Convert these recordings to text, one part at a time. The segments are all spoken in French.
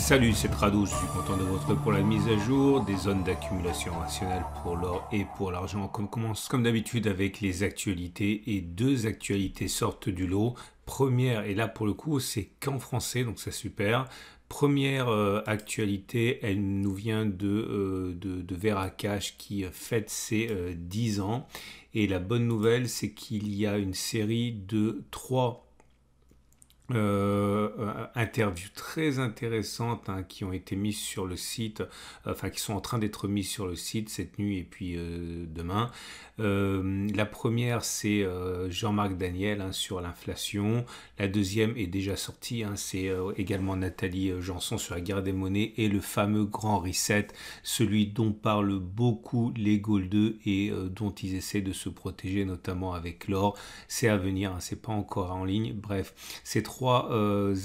Salut, c'est Trado, je suis content de vous retrouver pour la mise à jour des zones d'accumulation rationnelle pour l'or et pour l'argent. On commence comme d'habitude avec les actualités et deux actualités sortent du lot. Première, et là pour le coup c'est qu'en français donc c'est super. Première actualité, elle nous vient de Veracash qui fête ses 10 ans. Et la bonne nouvelle c'est qu'il y a une série de 3 interviews très intéressantes qui ont été mises sur le site, enfin qui sont en train d'être mises sur le site cette nuit et puis demain. La première c'est Jean-Marc Daniel sur l'inflation. La deuxième est déjà sortie, c'est également Nathalie Janson sur la guerre des monnaies et le fameux grand reset, celui dont parlent beaucoup les Goldeux et dont ils essaient de se protéger notamment avec l'or. C'est à venir, c'est pas encore en ligne. Bref, ces 3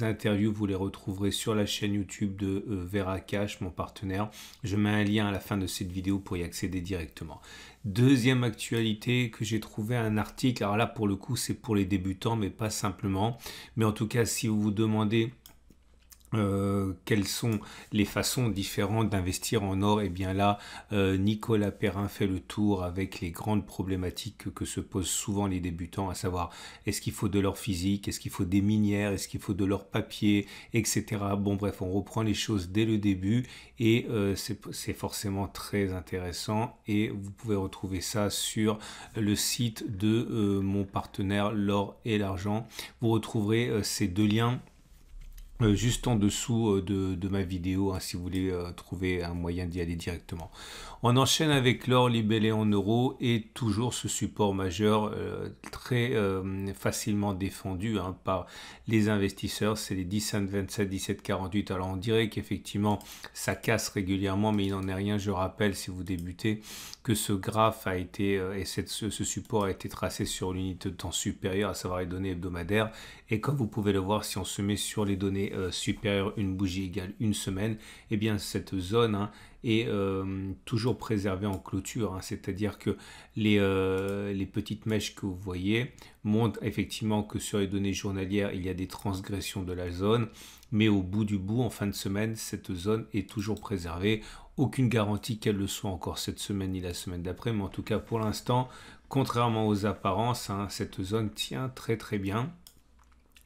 interviews, vous les retrouverez sur la chaîne YouTube de Veracash, mon partenaire. Je mets un lien à la fin de cette vidéo pour y accéder directement. Deuxième actualité que j'ai trouvé un article, alors là pour le coup c'est pour les débutants mais pas simplement, mais en tout cas si vous vous demandez quelles sont les façons différentes d'investir en or, et bien là Nicolas Perrin fait le tour avec les grandes problématiques que se posent souvent les débutants, à savoir est-ce qu'il faut de l'or physique, est-ce qu'il faut des minières, est-ce qu'il faut de l'or papier, etc. Bon bref, on reprend les choses dès le début et c'est forcément très intéressant et vous pouvez retrouver ça sur le site de mon partenaire l'or et l'argent. Vous retrouverez ces deux liens juste en dessous de ma vidéo si vous voulez trouver un moyen d'y aller directement. On enchaîne avec l'or libellé en euros et toujours ce support majeur très facilement défendu par les investisseurs, c'est les 10,27, 17,48. Alors on dirait qu'effectivement ça casse régulièrement mais il n'en est rien. Je rappelle si vous débutez que ce graphe a été et ce support a été tracé sur l'unité de temps supérieure, à savoir les données hebdomadaires, et comme vous pouvez le voir si on se met sur les données supérieure, une bougie égale une semaine, et bien cette zone est toujours préservée en clôture, c'est-à-dire que les petites mèches que vous voyez montrent effectivement que sur les données journalières il y a des transgressions de la zone, mais au bout du bout, en fin de semaine, cette zone est toujours préservée. Aucune garantie qu'elle le soit encore cette semaine ni la semaine d'après, mais en tout cas pour l'instant, contrairement aux apparences, cette zone tient très très bien.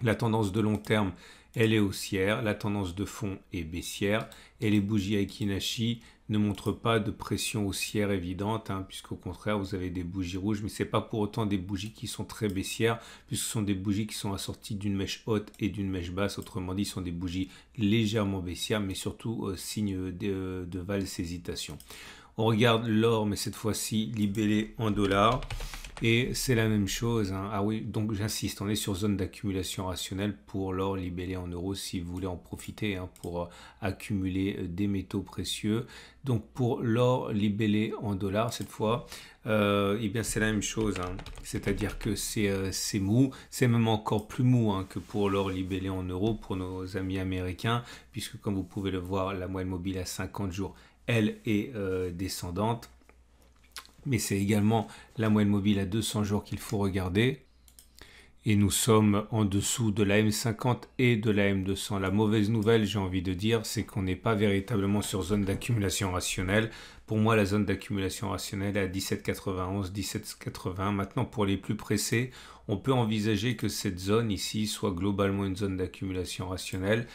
La tendance de long terme, elle est haussière, la tendance de fond est baissière et les bougies Aiki-Nashi ne montrent pas de pression haussière évidente, puisqu'au contraire vous avez des bougies rouges, mais ce n'est pas pour autant des bougies qui sont très baissières, puisque ce sont des bougies qui sont assorties d'une mèche haute et d'une mèche basse. Autrement dit, ce sont des bougies légèrement baissières, mais surtout signe de valse hésitation. On regarde l'or, mais cette fois-ci libellé en dollars. Et c'est la même chose. Ah oui, donc j'insiste, on est sur zone d'accumulation rationnelle pour l'or libellé en euros si vous voulez en profiter pour accumuler des métaux précieux. Donc pour l'or libellé en dollars cette fois, eh bien c'est la même chose. C'est-à-dire que c'est mou, c'est même encore plus mou que pour l'or libellé en euros pour nos amis américains, puisque comme vous pouvez le voir, la moyenne mobile à 50 jours, elle est descendante. Mais c'est également la moyenne mobile à 200 jours qu'il faut regarder. Et nous sommes en dessous de la M50 et de la M200. La mauvaise nouvelle, j'ai envie de dire, c'est qu'on n'est pas véritablement sur zone d'accumulation rationnelle. Pour moi, la zone d'accumulation rationnelle est à 17,91, 17,80. Maintenant, pour les plus pressés, on peut envisager que cette zone ici soit globalement une zone d'accumulation rationnelle.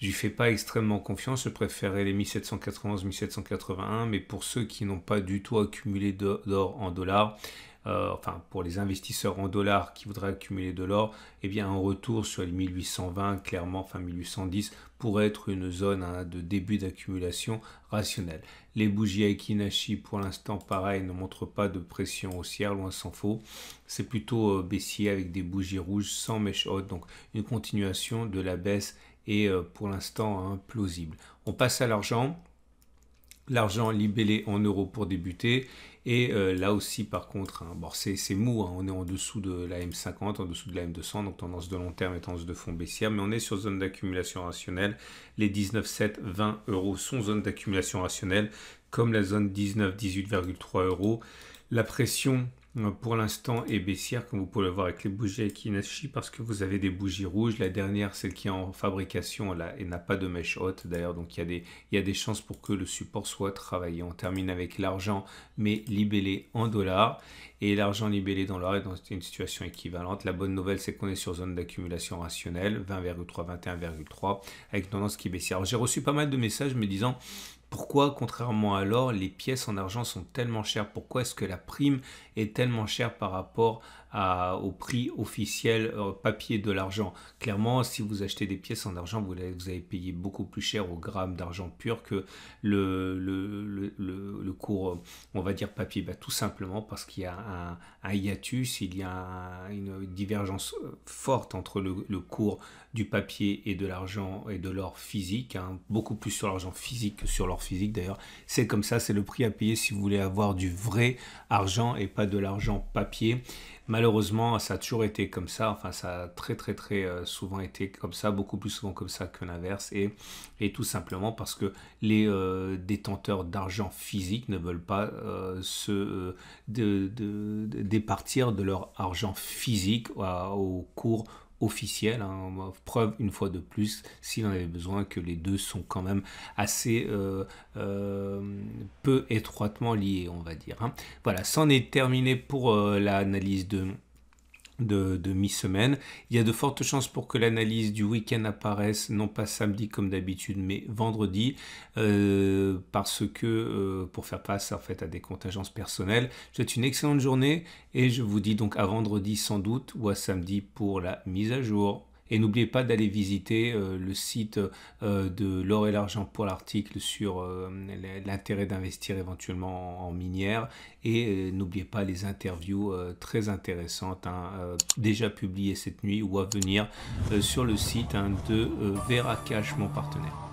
Je lui fais pas extrêmement confiance, je préférerais les 1791, 1781, mais pour ceux qui n'ont pas du tout accumulé d'or en dollars, enfin pour les investisseurs en dollars qui voudraient accumuler de l'or, eh bien un retour sur les 1820, clairement, enfin 1810, pourrait être une zone de début d'accumulation rationnelle. Les bougies Aiki-Nashi, pour l'instant, pareil, ne montrent pas de pression haussière, loin s'en faut. C'est plutôt baissier avec des bougies rouges sans mèche haute, donc une continuation de la baisse et pour l'instant plausible. On passe à l'argent. L'argent libellé en euros pour débuter. Et là aussi, par contre, bon, c'est mou. On est en dessous de la M50, en dessous de la M200, donc tendance de long terme et tendance de fond baissière. Mais on est sur zone d'accumulation rationnelle. Les 19,7, 20 euros sont zone d'accumulation rationnelle, comme la zone 19, 18,3 euros. La pression pour l'instant est baissière, comme vous pouvez le voir avec les bougies Akinashi, parce que vous avez des bougies rouges. La dernière, celle qui est en fabrication, elle n'a pas de mèche haute d'ailleurs, donc il y a des chances pour que le support soit travaillé. On termine avec l'argent, mais libellé en dollars. Et l'argent libellé dans l'or est dans une situation équivalente. La bonne nouvelle, c'est qu'on est sur zone d'accumulation rationnelle, 20,3, 21,3, avec tendance qui est baissière. Alors, j'ai reçu pas mal de messages me disant: pourquoi, contrairement à l'or, les pièces en argent sont tellement chères? Pourquoi est-ce que la prime est tellement chère par rapport au prix officiel papier de l'argent? Clairement, si vous achetez des pièces en argent, vous allez payer beaucoup plus cher au gramme d'argent pur que le cours, on va dire, papier. Tout simplement parce qu'il y a un hiatus, il y a une divergence forte entre le cours du papier et de l'argent et de l'or physique, beaucoup plus sur l'argent physique que sur l'or physique d'ailleurs. C'est comme ça, c'est le prix à payer si vous voulez avoir du vrai argent et pas de l'argent papier. Malheureusement, ça a toujours été comme ça, enfin ça a très souvent été comme ça, beaucoup plus souvent comme ça que l'inverse, et tout simplement parce que les détenteurs d'argent physique ne veulent pas départir de leur argent physique au cours officiel, preuve une fois de plus, s'il en avait besoin, que les deux sont quand même assez peu étroitement liés, on va dire. Voilà, c'en est terminé pour l'analyse de mi-semaine. Il y a de fortes chances pour que l'analyse du week-end apparaisse, non pas samedi comme d'habitude, mais vendredi, parce que pour faire face en fait à des contingences personnelles. Je vous souhaite une excellente journée et je vous dis donc à vendredi sans doute ou à samedi pour la mise à jour. Et n'oubliez pas d'aller visiter le site de l'or et l'argent pour l'article sur l'intérêt d'investir éventuellement en minière. Et n'oubliez pas les interviews très intéressantes déjà publiées cette nuit ou à venir sur le site de Vera Cash, mon partenaire.